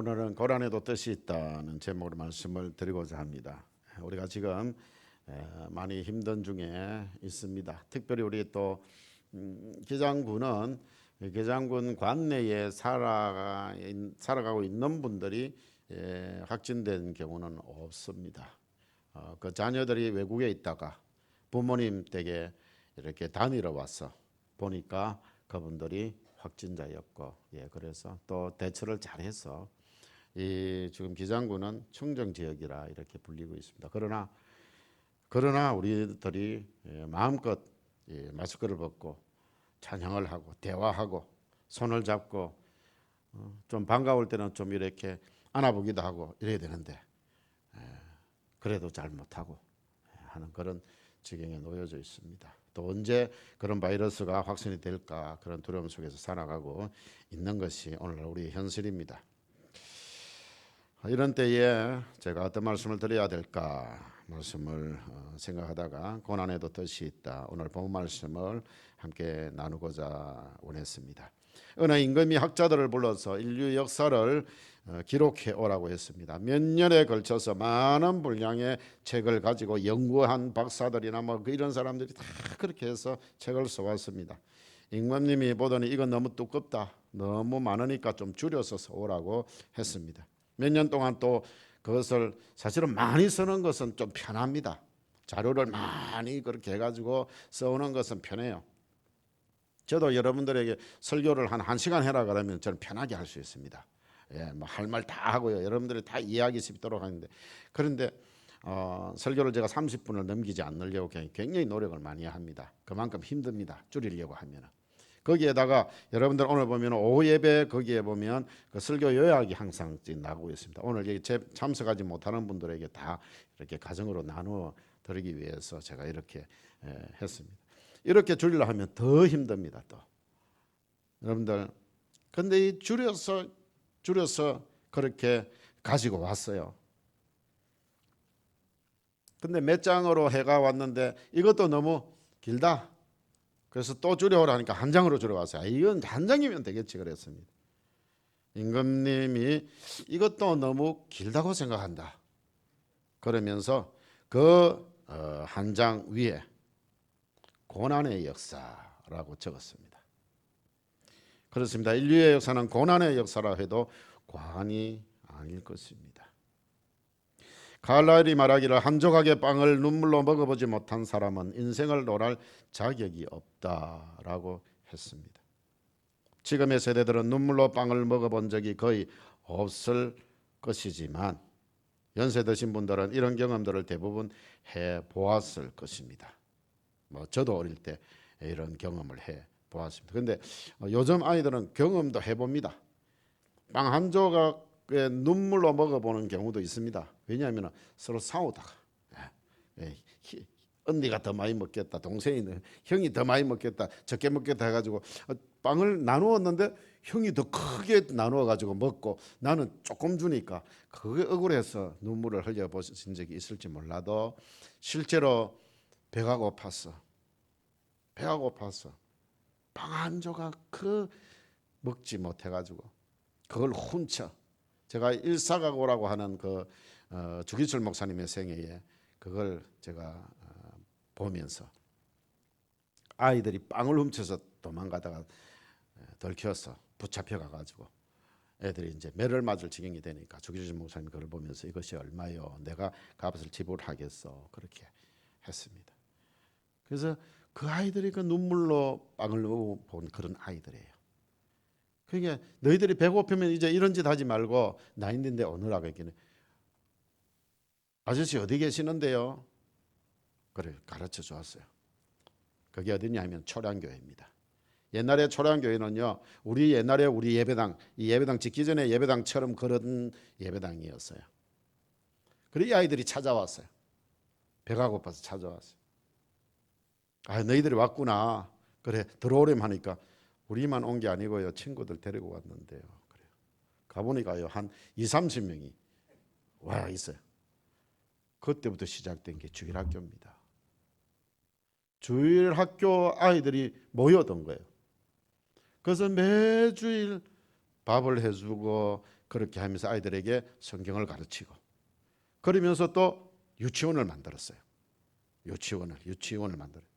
오늘은 고난에도 뜻이 있다는 제목으로 말씀을 드리고자 합니다. 우리가 지금 많이 힘든 중에 있습니다. 특별히 우리 또 기장군은 기장군 관내에 살아가고 있는 분들이 확진된 경우는 없습니다. 그 자녀들이 외국에 있다가 부모님 댁에 이렇게 다니러 와서 보니까 그분들이 확진자였고, 그래서 또 대처를 잘해서 이 지금 기장군은 청정 지역이라 이렇게 불리고 있습니다. 그러나 우리들이 마음껏 마스크를 벗고 찬양을 하고 대화하고 손을 잡고 좀 반가울 때는 좀 이렇게 안아보기도 하고 이래야 되는데 그래도 잘 못하고 하는 그런 지경에 놓여져 있습니다. 또 언제 그런 바이러스가 확산이 될까 그런 두려움 속에서 살아가고 있는 것이 오늘날 우리의 현실입니다. 이런 때에 제가 어떤 말씀을 드려야 될까 말씀을 생각하다가 고난에도 뜻이 있다. 오늘 본 말씀을 함께 나누고자 원했습니다. 어느 임금이 학자들을 불러서 인류 역사를 기록해 오라고 했습니다. 몇 년에 걸쳐서 많은 분량의 책을 가지고 연구한 박사들이나 이런 사람들이 다 그렇게 해서 책을 써왔습니다. 임금님이 보더니 이건 너무 두껍다, 너무 많으니까 좀 줄여서 써오라고 했습니다. 몇 년 동안 또 그것을 사실은 많이 쓰는 것은 좀 편합니다. 자료를 많이 그렇게 해가지고 써오는 것은 편해요. 저도 여러분들에게 설교를 한 1시간 해라 그러면 저는 편하게 할 수 있습니다. 할 말 다 하고요. 여러분들이 다 이해하기 쉽도록 하는데, 그런데 설교를 제가 30분을 넘기지 않으려고 굉장히 노력을 많이 합니다. 그만큼 힘듭니다. 줄이려고 하면은. 거기에다가 여러분들 오늘 보면 오후 예배 거기에 보면 그 설교 요약이 항상 나오고 있습니다. 오늘 여기 참석하지 못하는 분들에게 다 이렇게 가정으로 나누어 드리기 위해서 제가 이렇게 했습니다. 이렇게 줄이려 하면 더 힘듭니다. 또 여러분들, 근데 이 줄여서 그렇게 가지고 왔어요. 근데 몇 장으로 해가 왔는데 이것도 너무 길다. 그래서 또 줄여오라니까 한 장으로 줄여왔어요. 이건 한 장이면 되겠지 그랬습니다. 임금님이 이것도 너무 길다고 생각한다. 그러면서 그 한 장 위에 고난의 역사라고 적었습니다. 그렇습니다. 인류의 역사는 고난의 역사라 해도 과언이 아닐 것입니다. 칼라일이 말하기를 한 조각의 빵을 눈물로 먹어보지 못한 사람은 인생을 논할 자격이 없다라고 했습니다. 지금의 세대들은 눈물로 빵을 먹어본 적이 거의 없을 것이지만 연세 드신 분들은 이런 경험들을 대부분 해보았을 것입니다. 저도 어릴 때 이런 경험을 해보았습니다. 그런데 요즘 아이들은 경험도 해봅니다. 빵 한 조각에 눈물로 먹어보는 경우도 있습니다. 왜냐하면 서로 싸우다가 언니가 더 많이 먹겠다, 동생이 형이 더 많이 먹겠다, 적게 먹겠다 해가지고 빵을 나누었는데 형이 더 크게 나누어가지고 먹고 나는 조금 주니까 그게 억울해서 눈물을 흘려보신 적이 있을지 몰라도 실제로 배가 고팠어. 빵 한 조각 먹지 못해가지고 그걸 훔쳐. 제가 일사각오라고 하는 그 주기철 목사님의 생애에 그걸 제가 보면서 아이들이 빵을 훔쳐서 도망가다가 들켜서 붙잡혀가가지고 애들이 이제 매를 맞을 지경이 되니까 주기철 목사님 그걸 보면서 이것이 얼마요? 내가 값을 지불하겠어. 그렇게 했습니다. 그래서 그 아이들이 그 눈물로 빵을 먹어본 그런 아이들이에요. 그러니까 너희들이 배고프면 이제 이런 짓 하지 말고 나 있는데 오느라고 했기는 아저씨 어디 계시는데요? 그래 가르쳐 주었어요. 그게 어디냐 하면 초량교회입니다. 옛날에 초량교회는요, 우리 옛날에 우리 예배당, 이 예배당 짓기 전에 예배당처럼 그런 예배당이었어요. 그래 이 아이들이 찾아왔어요. 배가 고파서 찾아왔어요. 아 너희들이 왔구나. 그래 들어오렴 하니까 우리만 온 게 아니고요, 친구들 데리고 왔는데요. 그래요. 가보니까요 한 20-30명이 와 있어요. 그때부터 시작된 게 주일학교입니다. 주일학교 아이들이 모여든 거예요. 그래서 매주일 밥을 해주고 그렇게 하면서 아이들에게 성경을 가르치고 그러면서 또 유치원을 만들었어요. 유치원을 만들어요.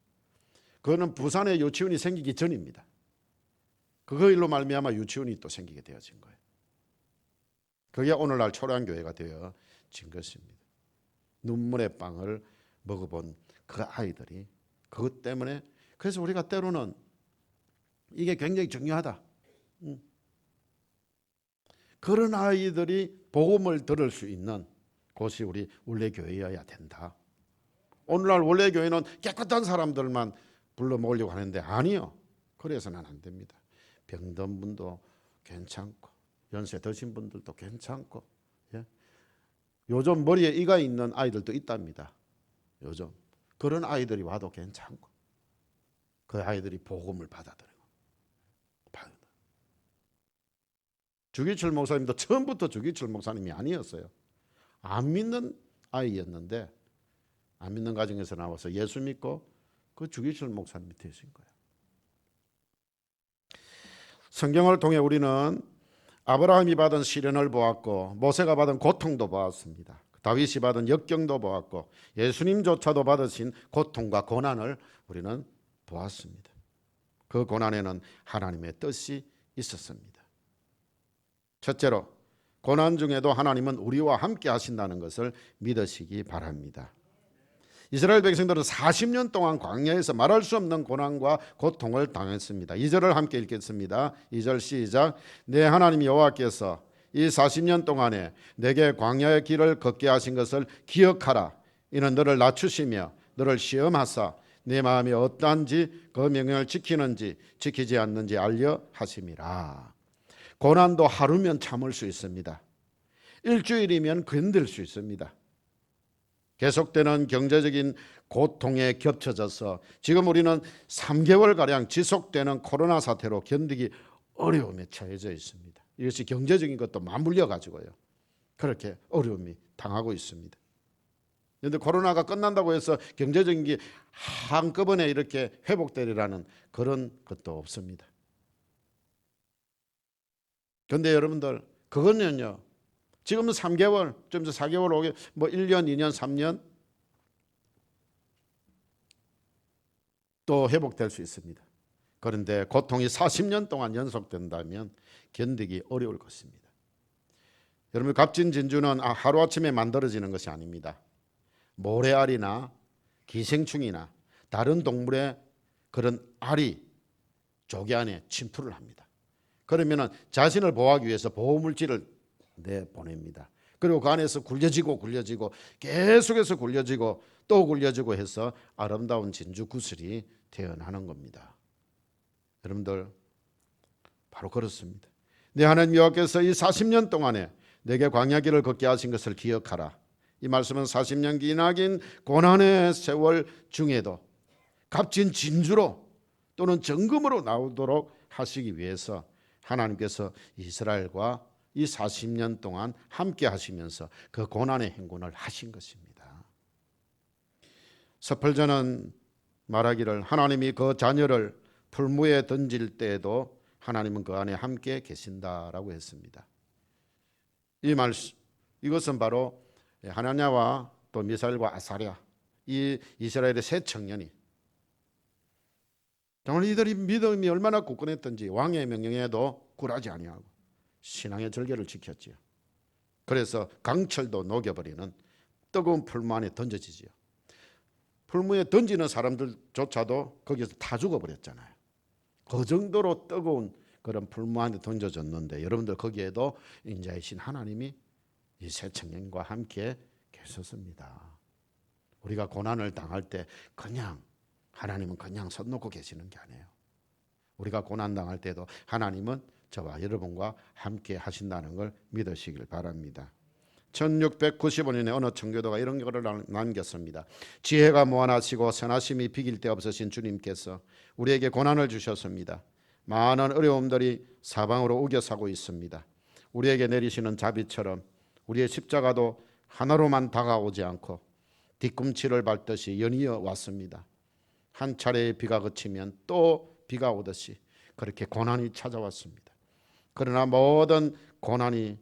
그거는 부산에 유치원이 생기기 전입니다. 그거 일로 말미암아 유치원이 또 생기게 되어진 거예요. 그게 오늘날 초량교회가 되어진 것입니다. 눈물의 빵을 먹어본 그 아이들이 그것 때문에 그래서 우리가 때로는 이게 굉장히 중요하다. 그런 아이들이 복음을 들을 수 있는 곳이 우리 원래교회여야 된다. 오늘날 원래교회는 깨끗한 사람들만 불러 모으려고 하는데 아니요. 그래서는 안 됩니다. 병든 분도 괜찮고 연세 드신 분들도 괜찮고 예? 요즘 머리에 이가 있는 아이들도 있답니다. 요즘 그런 아이들이 와도 괜찮고 그 아이들이 복음을 받아들이고 주기철 목사님도 처음부터 주기철 목사님이 아니었어요. 안 믿는 아이였는데 안 믿는 가정에서 나와서 예수 믿고 그 주기철 목사님이 되신 거예요. 성경을 통해 우리는 아브라함이 받은 시련을 보았고 모세가 받은 고통도 보았습니다. 다윗이 받은 역경도 보았고 예수님조차도 받으신 고통과 고난을 우리는 보았습니다. 그 고난에는 하나님의 뜻이 있었습니다. 첫째로 고난 중에도 하나님은 우리와 함께 하신다는 것을 믿으시기 바랍니다. 이스라엘 백성들은 40년 동안 광야에서 말할 수 없는 고난과 고통을 당했습니다. 2절을 함께 읽겠습니다. 2절 시작. 내 하나님 여호와께서 이 40년 동안에 내게 광야의 길을 걷게 하신 것을 기억하라. 이는 너를 낮추시며 너를 시험하사 내 마음이 어떠한지 그 명령을 지키는지 지키지 않는지 알려 하심이라. 고난도 하루면 참을 수 있습니다. 일주일이면 견딜 수 있습니다. 계속되는 경제적인 고통에 겹쳐져서 지금 우리는 3개월가량 지속되는 코로나 사태로 견디기 어려움에 처해져 있습니다. 이것이 경제적인 것도 맞물려 가지고요. 그렇게 어려움이 당하고 있습니다. 그런데 코로나가 끝난다고 해서 경제적인 게 한꺼번에 이렇게 회복되리라는 그런 것도 없습니다. 그런데 여러분들 그거는요. 지금은 3개월, 좀 더 4개월, 5개월, 뭐 1년, 2년, 3년 또 회복될 수 있습니다. 그런데 고통이 40년 동안 연속된다면 견디기 어려울 것입니다. 여러분 값진 진주는 하루아침에 만들어지는 것이 아닙니다. 모래알이나 기생충이나 다른 동물의 그런 알이 조개 안에 침투를 합니다. 그러면 자신을 보호하기 위해서 보호물질을 내보냅니다. 그리고 그 안에서 굴려지고 계속해서 굴려지고 또 굴려지고 해서 아름다운 진주 구슬이 태어나는 겁니다. 여러분들 바로 그렇습니다. 내 하나님 여호와께서 이 40년 동안에 내게 광야길을 걷게 하신 것을 기억하라. 이 말씀은 40년 기나긴 고난의 세월 중에도 값진 진주로 또는 정금으로 나오도록 하시기 위해서 하나님께서 이스라엘과 이 40년 동안 함께 하시면서 그 고난의 행군을 하신 것입니다. 스펄전은 말하기를 하나님이 그 자녀를 풀무에 던질 때에도 하나님은 그 안에 함께 계신다라고 했습니다. 이 말씀 이것은 바로 하나냐와 또 미사엘과 아사랴 이 이스라엘의 세 청년이 정말 이들이 믿음이 얼마나 굳건했던지 왕의 명령에도 굴하지 아니하고 신앙의 절개를 지켰지요. 그래서 강철도 녹여버리는 뜨거운 풀무 안에 던져지지요. 풀무에 던지는 사람들조차도 거기서 다 죽어버렸잖아요. 그 정도로 뜨거운 그런 풀무 안에 던져졌는데 여러분들 거기에도 인자이신 하나님이 이 세 청년과 함께 계셨습니다. 우리가 고난을 당할 때 하나님은 그냥 손 놓고 계시는 게 아니에요. 우리가 고난 당할 때도 하나님은 저와 여러분과 함께 하신다는 걸 믿으시길 바랍니다. 1695년에 어느 청교도가 이런 글을 남겼습니다. 지혜가 무한하시고 선하심이 비길 데 없으신 주님께서 우리에게 고난을 주셨습니다. 많은 어려움들이 사방으로 우겨싸고 있습니다. 우리에게 내리시는 자비처럼 우리의 십자가도 하나로만 다가오지 않고 뒤꿈치를 밟듯이 연이어 왔습니다. 한 차례의 비가 그치면 또 비가 오듯이 그렇게 고난이 찾아왔습니다. 그러나 모든 고난이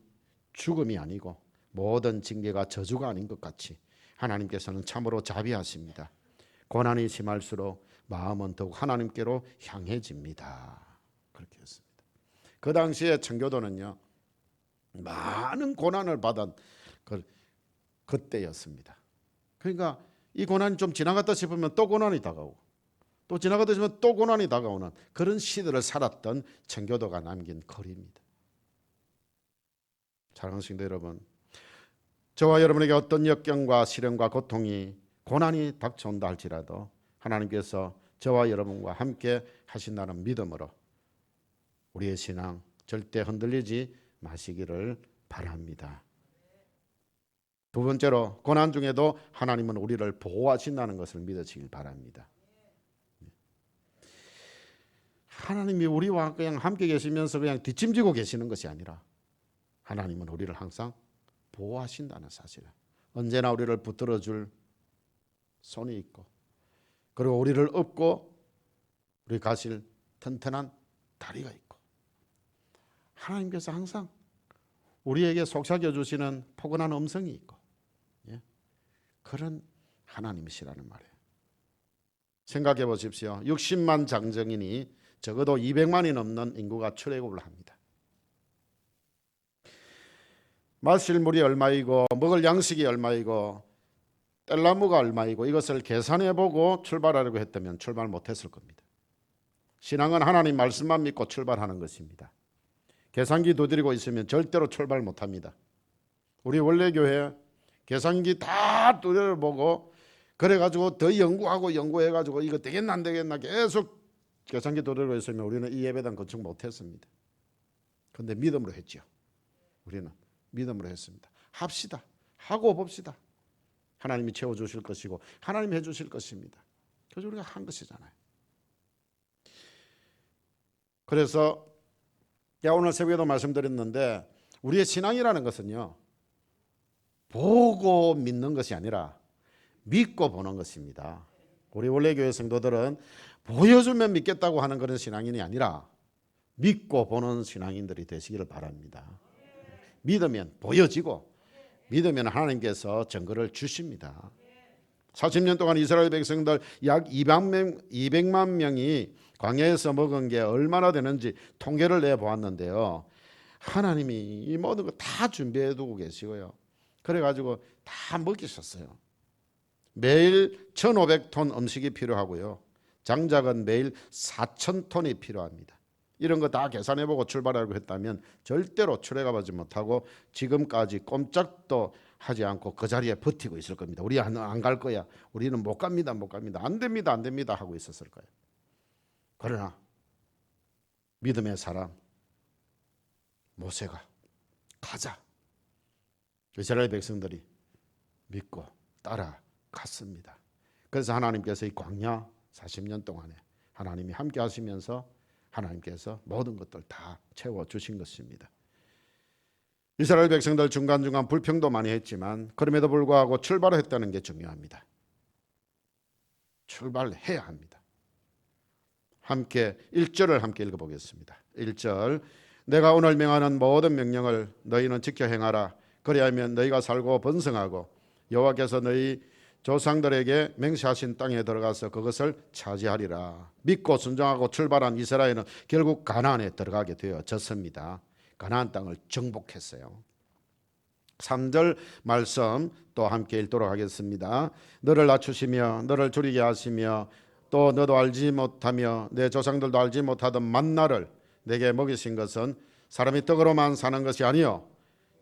죽음이 아니고 모든 징계가 저주가 아닌 것 같이 하나님께서는 참으로 자비하십니다. 고난이 심할수록 마음은 더욱 하나님께로 향해집니다. 그렇게 했습니다. 그 당시에 청교도는요, 많은 고난을 받은 그때였습니다. 그러니까 이 고난이 좀 지나갔다 싶으면 또 고난이 다가오고 또 지나갔다 싶으면 또 고난이 다가오는 그런 시대를 살았던 청교도가 남긴 거리입니다. 사랑하는 성도 여러분, 저와 여러분에게 어떤 역경과 시련과 고통이 고난이 닥쳐온다 할지라도 하나님께서 저와 여러분과 함께 하신다는 믿음으로 우리의 신앙 절대 흔들리지 마시기를 바랍니다. 두 번째로, 고난 중에도 하나님은 우리를 보호하신다는 것을 믿으시길 바랍니다. 하나님이 우리와 그냥 함께 계시면서 그냥 뒷짐지고 계시는 것이 아니라 하나님은 우리를 항상 보호하신다는 사실, 언제나 우리를 붙들어줄 손이 있고, 그리고 우리를 업고 우리 가실 튼튼한 다리가 있고, 하나님께서 항상 우리에게 속삭여 주시는 포근한 음성이 있고, 그런 하나님이시라는 말이에요. 생각해 보십시오. 60만 장정인이 적어도 200만이 넘는 인구가 출애굽을 합니다. 마실 물이 얼마이고 먹을 양식이 얼마이고 뗄나무가 얼마이고 이것을 계산해보고 출발하려고 했다면 출발 못했을 겁니다. 신앙은 하나님 말씀만 믿고 출발하는 것입니다. 계산기 두드리고 있으면 절대로 출발 못합니다. 우리 원래교회 계산기 다 두드려보고 그래가지고 더 연구해가지고 이거 되겠나 안 되겠나 계속 계산기 두드리고 있으면 우리는 이 예배당 건축 못했습니다. 그런데 믿음으로 했죠. 우리는 믿음으로 했습니다. 합시다. 하고 봅시다. 하나님이 채워주실 것이고 하나님이 해주실 것입니다. 그래서 우리가 한 것이잖아요. 그래서 오늘 새벽에도 말씀드렸는데 우리의 신앙이라는 것은요, 보고 믿는 것이 아니라 믿고 보는 것입니다. 우리 원래교회 성도들은 보여주면 믿겠다고 하는 그런 신앙인이 아니라 믿고 보는 신앙인들이 되시기를 바랍니다. 믿으면 보여지고 믿으면 하나님께서 증거를 주십니다. 40년 동안 이스라엘 백성들 약 200만 명이 광야에서 먹은 게 얼마나 되는지 통계를 내보았는데요, 하나님이 이 모든 거 다 준비해 두고 계시고요, 그래가지고 다 먹이셨어요. 매일 1,500톤 음식이 필요하고요, 장작은 매일 4,000톤이 필요합니다. 이런 거 다 계산해보고 출발하려고 했다면 절대로 출애굽하지 못하고 지금까지 꼼짝도 하지 않고 그 자리에 버티고 있을 겁니다. 우리 안 갈 거야, 우리는 못 갑니다, 안 됩니다 하고 있었을 거예요. 그러나 믿음의 사람 모세가 가자, 이스라엘 백성들이 믿고 따라갔습니다. 그래서 하나님께서 이 광야 40년 동안에 하나님이 함께 하시면서 하나님께서 모든 것들 다 채워주신 것입니다. 이스라엘 백성들 중간중간 불평도 많이 했지만 그럼에도 불구하고 출발했다는 게 중요합니다. 출발해야 합니다. 함께 1절을 함께 읽어보겠습니다. 1절, 내가 오늘 명하는 모든 명령을 너희는 지켜 행하라. 그리하면 너희가 살고 번성하고 여호와께서 너희 조상들에게 맹세하신 땅에 들어가서 그것을 차지하리라. 믿고 순종하고 출발한 이스라엘은 결국 가나안에 들어가게 되어졌습니다. 가나안 땅을 정복했어요. 3절 말씀 또 함께 읽도록 하겠습니다. 너를 낮추시며 너를 줄이게 하시며 또 너도 알지 못하며 내 조상들도 알지 못하던 만나를 내게 먹이신 것은 사람이 떡으로만 사는 것이 아니요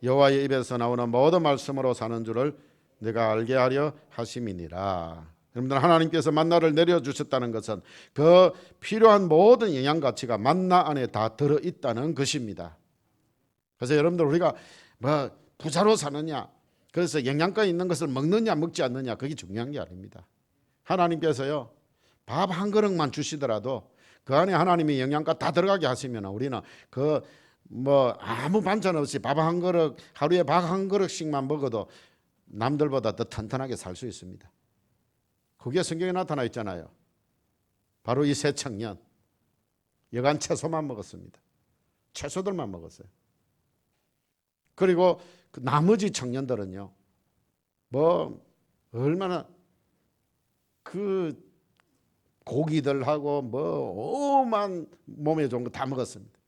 여호와의 입에서 나오는 모든 말씀으로 사는 줄을 내가 알게 하려 하심이니라. 여러분들, 하나님께서 만나를 내려주셨다는 것은 그 필요한 모든 영양 가치가 만나 안에 다 들어있다는 것입니다. 그래서 여러분들, 우리가 뭐 부자로 사느냐, 그래서 영양가 있는 것을 먹느냐 먹지 않느냐, 그게 중요한 게 아닙니다. 하나님께서요, 밥 한 그릇만 주시더라도 그 안에 하나님이 영양가 다 들어가게 하시면 우리는 그 뭐 아무 반찬 없이 밥 한 그릇, 하루에 밥 한 그릇씩만 먹어도 남들보다 더 튼튼하게 살 수 있습니다. 그게 성경에 나타나 있잖아요. 바로 이 세 청년 여간 채소만 먹었습니다. 채소들만 먹었어요. 그리고 그 나머지 청년들은요, 뭐 얼마나 그 고기들하고 뭐 오만 몸에 좋은 거 다 먹었습니다.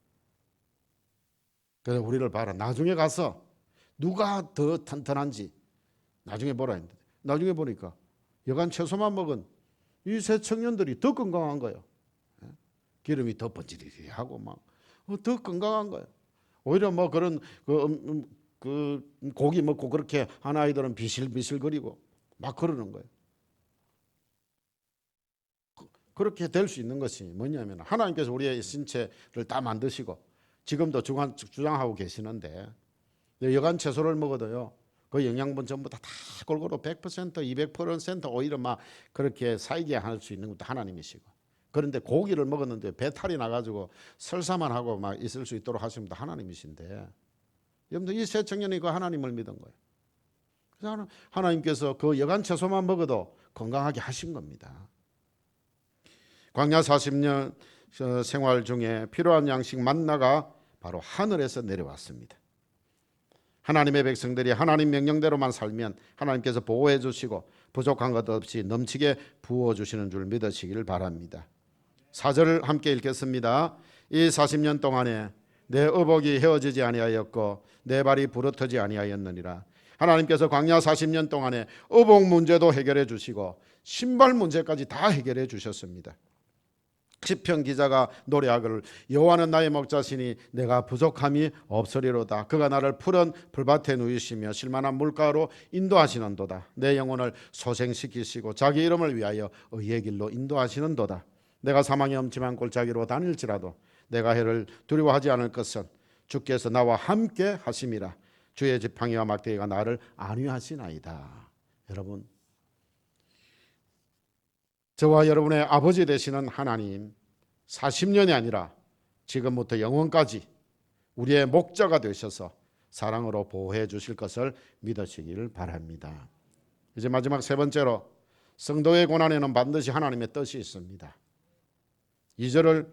그래서 우리를 봐라. 나중에 가서 누가 더 튼튼한지 나중에 보라 했는데, 나중에 보니까 여간 채소만 먹은 이 새 청년들이 더 건강한 거예요. 기름이 더 번지르르하고 막 더 건강한 거예요. 오히려 뭐 그런 그 고기 먹고 그렇게 한 아이들은 비실비실거리고 막 그러는 거예요. 그렇게 될 수 있는 것이 뭐냐면 하나님께서 우리의 신체를 다 만드시고 지금도 주장하고 계시는데 여간 채소를 먹어도요, 그 영양분 전부 다 골고루 100%, 200% 오히려 막 그렇게 살게 할 수 있는 것도 하나님이시고, 그런데 고기를 먹었는데 배탈이 나가지고 설사만 하고 막 있을 수 있도록 하시는 분도 하나님이신데, 여러분들 이 새 청년이 그 하나님을 믿은 거예요. 그래서 하나님께서 그 여간 채소만 먹어도 건강하게 하신 겁니다. 광야 40년 생활 중에 필요한 양식 만나가 바로 하늘에서 내려왔습니다. 하나님의 백성들이 하나님 명령대로만 살면 하나님께서 보호해 주시고 부족한 것 없이 넘치게 부어주시는 줄 믿으시기를 바랍니다. 4절을 함께 읽겠습니다. 이 40년 동안에 내 의복이 헤어지지 아니하였고 내 발이 부러뜨지 아니하였느니라. 하나님께서 광야 40년 동안에 의복 문제도 해결해 주시고 신발 문제까지 다 해결해 주셨습니다. 시편 기자가 노래하기를 여호와는 나의 목자시니 내가 부족함이 없으리로다. 그가 나를 푸른 풀밭에 누이시며 실만한 물가로 인도하시는도다. 내 영혼을 소생시키시고 자기 이름을 위하여 의의 길로 인도하시는도다. 내가 사망의 엄침한 골짜기로 다닐지라도 내가 해를 두려워하지 않을 것은 주께서 나와 함께 하심이라. 주의 지팡이와 막대기가 나를 안위하시나이다. 여러분, 저와 여러분의 아버지 되시는 하나님, 40년이 아니라 지금부터 영원까지 우리의 목자가 되셔서 사랑으로 보호해 주실 것을 믿으시기를 바랍니다. 이제 마지막 세 번째로, 성도의 고난에는 반드시 하나님의 뜻이 있습니다. 2절을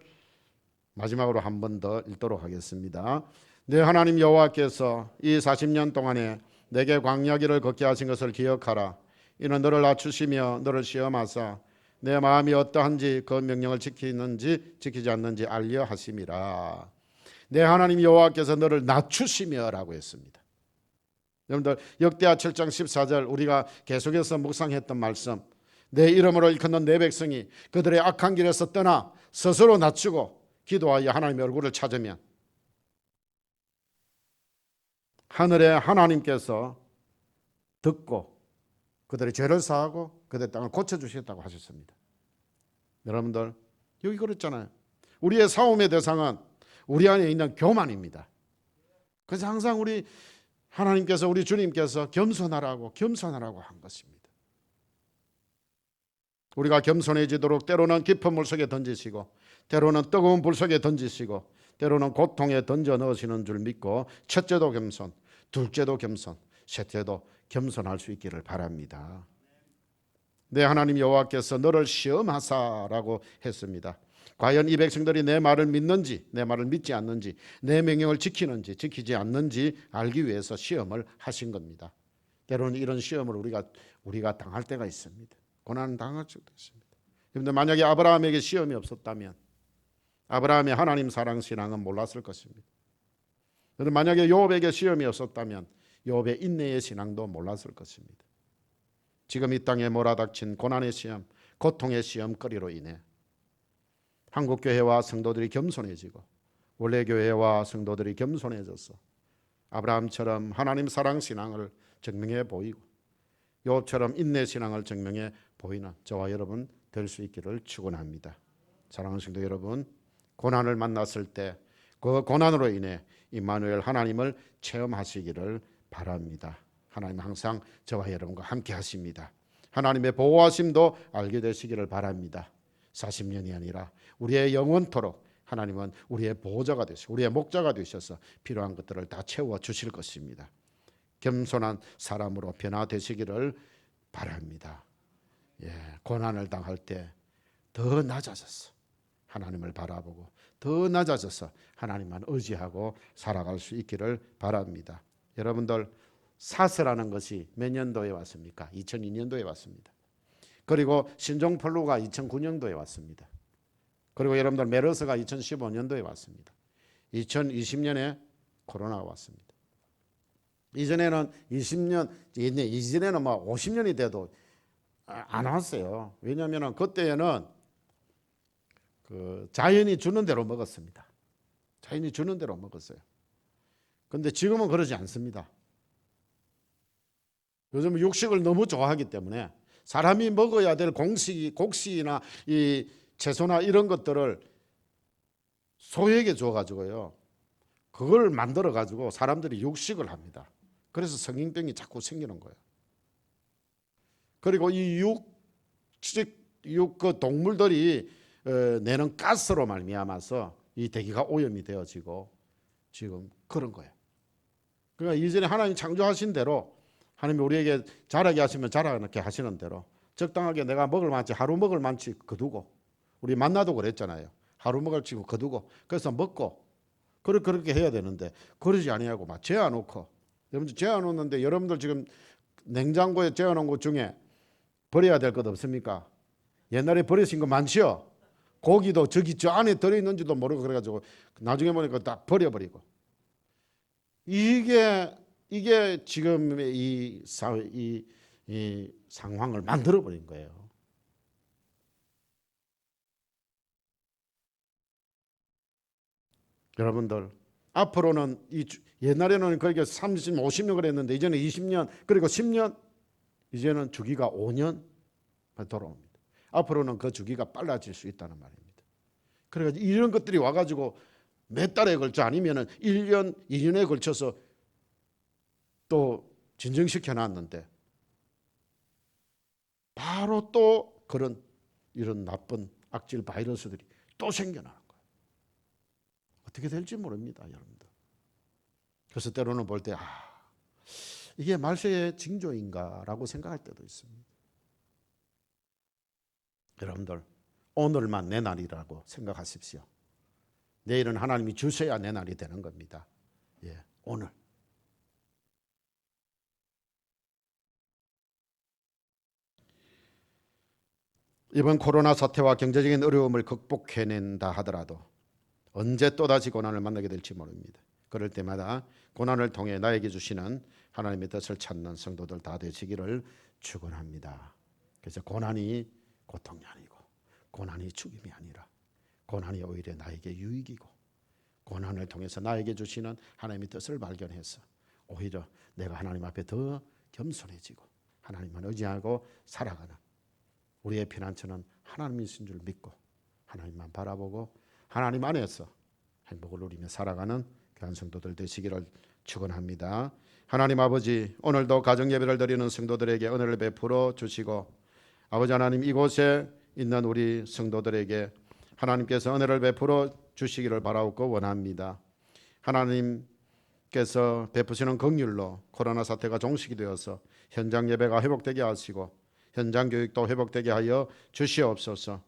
마지막으로 한 번 더 읽도록 하겠습니다. 내 하나님 여호와께서 이 40년 동안에 내게 광야길을 걷게 하신 것을 기억하라. 이는 너를 낮추시며 너를 시험하사 내 마음이 어떠한지 그 명령을 지키는지 지키지 않는지 알려 하심이라. 내 하나님 여호와께서 너를 낮추시며라고 했습니다. 여러분들 역대하 7장 14절 우리가 계속해서 묵상했던 말씀, 내 이름으로 일컫는 내 백성이 그들의 악한 길에서 떠나 스스로 낮추고 기도하여 하나님의 얼굴을 찾으면 하늘의 하나님께서 듣고 그들의 죄를 사하고 그들의 땅을 고쳐주시겠다고 하셨습니다. 여러분들 여기 그랬잖아요. 우리의 싸움의 대상은 우리 안에 있는 교만입니다. 그래서 항상 우리 하나님께서, 우리 주님께서 겸손하라고 한 것입니다. 우리가 겸손해지도록 때로는 깊은 물 속에 던지시고 때로는 뜨거운 불 속에 던지시고 때로는 고통에 던져 넣으시는 줄 믿고, 첫째도 겸손, 둘째도 겸손, 셋째도 겸손할 수 있기를 바랍니다. 내 하나님 여호와께서 너를 시험하사라고 했습니다. 과연 이 백성들이 내 말을 믿는지, 내 말을 믿지 않는지, 내 명령을 지키는지 지키지 않는지 알기 위해서 시험을 하신 겁니다. 때로는 이런 시험을 우리가 당할 때가 있습니다. 고난 당할 수도 있습니다. 그런데 만약에 아브라함에게 시험이 없었다면 아브라함의 하나님 사랑 신앙은 몰랐을 것입니다. 그런데 만약에 욥에게 시험이 없었다면 욥의 인내의 신앙도 몰랐을 것입니다. 지금 이 땅에 몰아닥친 고난의 시험, 고통의 시험거리로 인해 한국교회와 성도들이 겸손해지고 원래 교회와 성도들이 겸손해져서 아브라함처럼 하나님 사랑 신앙을 증명해 보이고 욥처럼 인내 신앙을 증명해 보이는 저와 여러분 될 수 있기를 축원합니다. 사랑하는 성도 여러분, 고난을 만났을 때 그 고난으로 인해 임마누엘 하나님을 체험하시기를 바랍니다. 하나님 항상 저와 여러분과 함께 하십니다. 하나님의 보호하심도 알게 되시기를 바랍니다. 40년이 아니라 우리의 영원토록 하나님은 우리의 보호자가 되시고 우리의 목자가 되셔서 필요한 것들을 다 채워주실 것입니다. 겸손한 사람으로 변화되시기를 바랍니다. 고난을 당할 때 더 낮아져서 하나님을 바라보고 더 낮아져서 하나님만 의지하고 살아갈 수 있기를 바랍니다. 여러분들 사스라는 것이 몇 년도에 왔습니까? 2002년도에 왔습니다. 그리고 신종플루가 2009년도에 왔습니다. 그리고 여러분들 메르스가 2015년도에 왔습니다. 2020년에 코로나가 왔습니다. 이전에는 20년, 이전에는 막 50년이 돼도 안 왔어요. 왜냐하면 그때에는 그 자연이 주는 대로 먹었습니다. 자연이 주는 대로 먹었어요. 그런데 지금은 그러지 않습니다. 요즘 육식을 너무 좋아하기 때문에 사람이 먹어야 될 곡식이나 이 채소나 이런 것들을 소에게 줘가지고요. 그걸 만들어가지고 사람들이 육식을 합니다. 그래서 성인병이 자꾸 생기는 거예요. 그리고 이 그 동물들이 내는 가스로 말미암아서 이 대기가 오염이 되어지고 지금 그런 거예요. 그러니까 이전에 하나님 창조하신 대로 하나님이 우리에게 자라게 하시면 자라게 하시는 대로 적당하게 내가 먹을 만치 하루 먹을 만치 거두고 우리 만나도 그랬잖아요. 하루 먹을 치고 거두고 그래서 먹고 그렇게 해야 되는데 그러지 아니하고 막 재워놓고 여러분들 재워놓는데 여러분들 지금 냉장고에 재워놓은 것 중에 버려야 될 것 없습니까? 옛날에 버리신 거 많지요? 고기도 저기 저 안에 들어있는지도 모르고 그래가지고 나중에 보니까 다 버려버리고 이게 지금 이 사회 이 상황을 만들어버린 거예요. 여러분들 앞으로는 옛날에는 그렇게 30, 50년 그랬는데 이제는 20년 그리고 10년 이제는 주기가 5년 돌아옵니다. 앞으로는 그 주기가 빨라질 수 있다는 말입니다. 그래가지고 이런 것들이 와가지고 몇 달에 걸쳐 아니면은 1년, 2년에 걸쳐서 또 진정시켜 놨는데 바로 또 그런 이런 나쁜 악질 바이러스들이 또 생겨나는 거예요. 어떻게 될지 모릅니다, 여러분들. 그래서 때로는 볼 때 이게 말세의 징조인가라고 생각할 때도 있습니다. 여러분들 오늘만 내 날이라고 생각하십시오. 내일은 하나님이 주셔야 내 날이 되는 겁니다. 오늘. 이번 코로나 사태와 경제적인 어려움을 극복해낸다 하더라도 언제 또다시 고난을 만나게 될지 모릅니다. 그럴 때마다 고난을 통해 나에게 주시는 하나님의 뜻을 찾는 성도들 다 되시기를 축원합니다. 그래서 고난이 고통이 아니고 고난이 죽임이 아니라 고난이 오히려 나에게 유익이고 고난을 통해서 나에게 주시는 하나님의 뜻을 발견해서 오히려 내가 하나님 앞에 더 겸손해지고 하나님만 의지하고 살아가는 우리의 피난처는 하나님이신 줄 믿고 하나님만 바라보고 하나님 안에서 행복을 누리며 살아가는 귀한 성도들 되시기를 축원합니다. 하나님 아버지, 오늘도 가정 예배를 드리는 성도들에게 은혜를 베풀어 주시고 아버지 하나님, 이곳에 있는 우리 성도들에게 하나님께서 은혜를 베풀어 주시기를 바라고 원합니다. 하나님께서 베푸시는 긍휼로 코로나 사태가 종식이 되어서 현장 예배가 회복되게 하시고 현장 교육도 회복되게 하여 주시옵소서.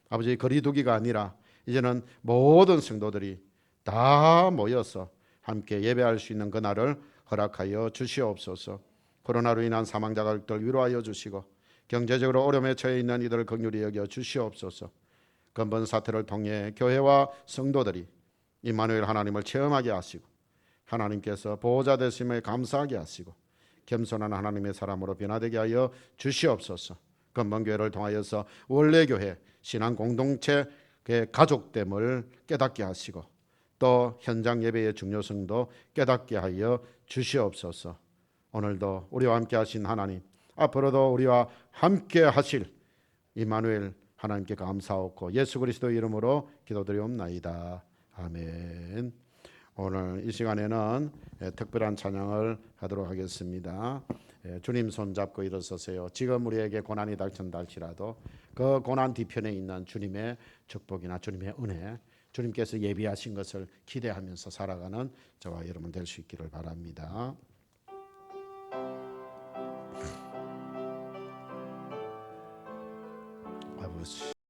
아버지, 거리두기가 아니라 이제는 모든 성도들이 다 모여서 함께 예배할 수 있는 그날을 허락하여 주시옵소서. 코로나로 인한 사망 자가족들 위로하여 주시고 경제적으로 어려움에 처해 있는 이들을 긍휼히 여겨 주시옵소서. 근본 사태를 통해 교회와 성도들이 임마누엘 하나님을 체험하게 하시고 하나님께서 보호자 되심을 감사하게 하시고 겸손한 하나님의 사람으로 변화되게 하여 주시옵소서. 근본 교회를 통하여서 원래 교회 신앙 공동체의 가족됨을 깨닫게 하시고 또 현장 예배의 중요성도 깨닫게 하여 주시옵소서. 오늘도 우리와 함께 하신 하나님, 앞으로도 우리와 함께 하실 임마누엘 하나님께 감사하고 예수 그리스도의 이름으로 기도드리옵나이다. 아멘. 오늘 이 시간에는 특별한 찬양을 하도록 하겠습니다. 주님 손잡고 일어서세요. 지금 우리에게 고난이 닥친다 할지라도 그 고난 뒤편에 있는 주님의 축복이나 주님의 은혜, 주님께서 예비하신 것을 기대하면서 살아가는 저와 여러분 될 수 있기를 바랍니다.